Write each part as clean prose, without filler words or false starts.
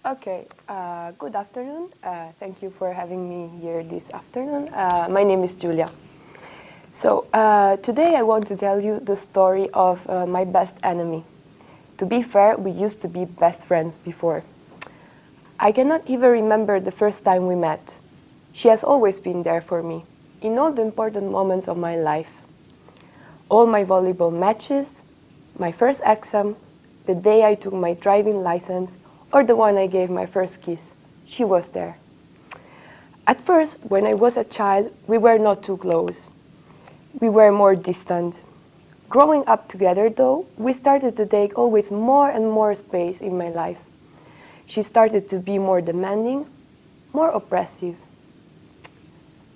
Okay, good afternoon. Thank you for having me here this afternoon. My name is Giulia. Today I want to tell you the story of my best enemy. To be fair, we used to be best friends before. I cannot even remember the first time we met. She has always been there for me, in all the important moments of my life. All my volleyball matches, my first exam, the day I took my driving license, or the one I gave my first kiss. She was there. At first, when I was a child, we were not too close. We were more distant. Growing up together, though, we started to take always more and more space in my life. She started to be more demanding, more oppressive.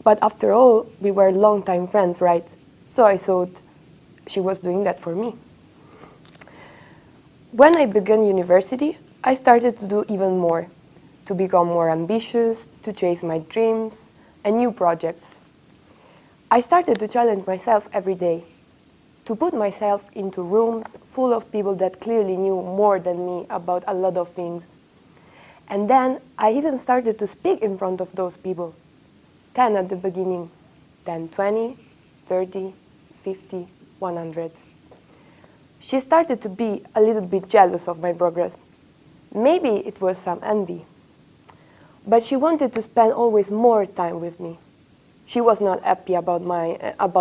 But after all, we were longtime friends, right? So I thought she was doing that for me. When I began university, I started to do even more, to become more ambitious, to chase my dreams and new projects. I started to challenge myself every day, to put myself into rooms full of people that clearly knew more than me about a lot of things. And then I even started to speak in front of those people. 10 at the beginning, then 20, 30, 50, 100. She started to be a little bit jealous of my progress. Maybe it was some envy. But she wanted to spend always more time with me. She was not happy about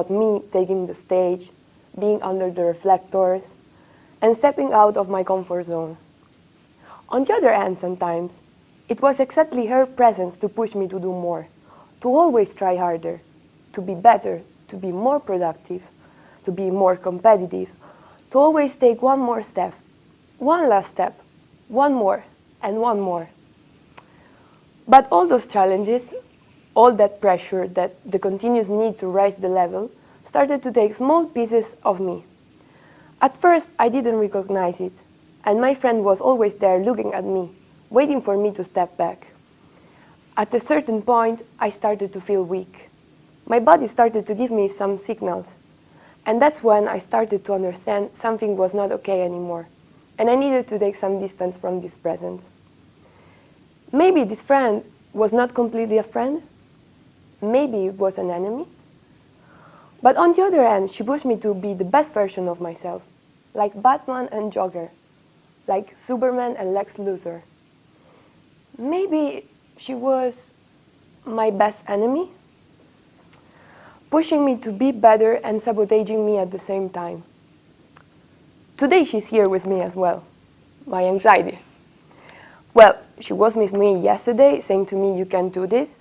me taking the stage, being under the reflectors, and stepping out of my comfort zone. On the other hand, sometimes, it was exactly her presence to push me to do more, to always try harder, to be better, to be more productive, to be more competitive, to always take one more step, one last step, one more, and one more. But all those challenges, all that pressure, the continuous need to raise the level, started to take small pieces of me. At first, I didn't recognize it, and my friend was always there looking at me, waiting for me to step back. At a certain point, I started to feel weak. My body started to give me some signals, and that's when I started to understand something was not okay anymore, and I needed to take some distance from this presence. Maybe this friend was not completely a friend. Maybe it was an enemy. But on the other hand, she pushed me to be the best version of myself, like Batman and Joker, like Superman and Lex Luthor. Maybe she was my best enemy, pushing me to be better and sabotaging me at the same time. Today she's here with me as well, my anxiety. Well, she was with me yesterday saying to me, "You can do this,"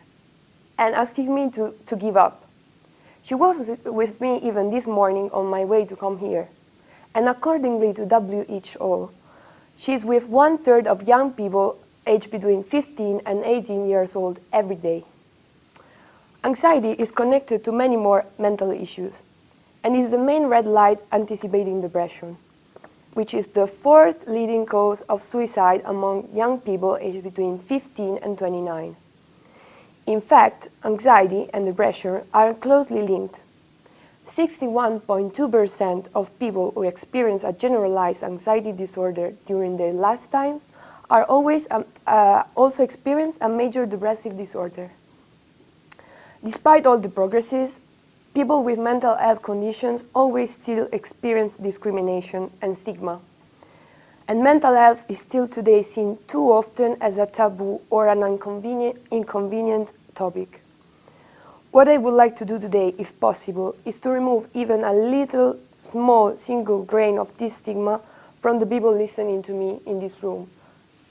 and asking me to give up. She was with me even this morning on my way to come here. And accordingly to WHO, she's with 1/3 of young people aged between 15 and 18 years old every day. Anxiety is connected to many more mental issues and is the main red light anticipating depression, which is the 4th leading cause of suicide among young people aged between 15 and 29. In fact, anxiety and depression are closely linked. 61.2% of people who experience a generalized anxiety disorder during their lifetimes are also experience a major depressive disorder. Despite all the progresses, people with mental health conditions always still experience discrimination and stigma. And mental health is still today seen too often as a taboo or an inconvenient topic. What I would like to do today, if possible, is to remove even a little, small, single grain of this stigma from the people listening to me in this room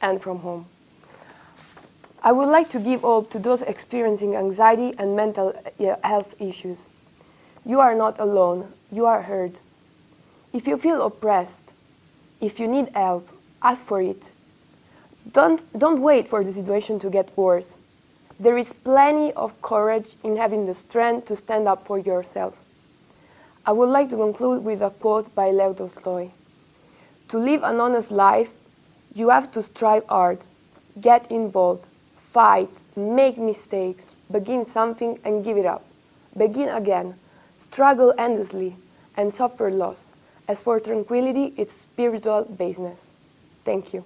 and from home. I would like to give hope to those experiencing anxiety and mental health issues. You are not alone. You are heard. If you feel oppressed, if you need help, ask for it. Don't wait for the situation to get worse. There is plenty of courage in having the strength to stand up for yourself. I would like to conclude with a quote by Lev Tolstoy. To live an honest life, you have to strive hard, get involved, fight, make mistakes, begin something and give it up. Begin again, struggle endlessly, and suffer loss. As for tranquility, it's spiritual baseness. Thank you.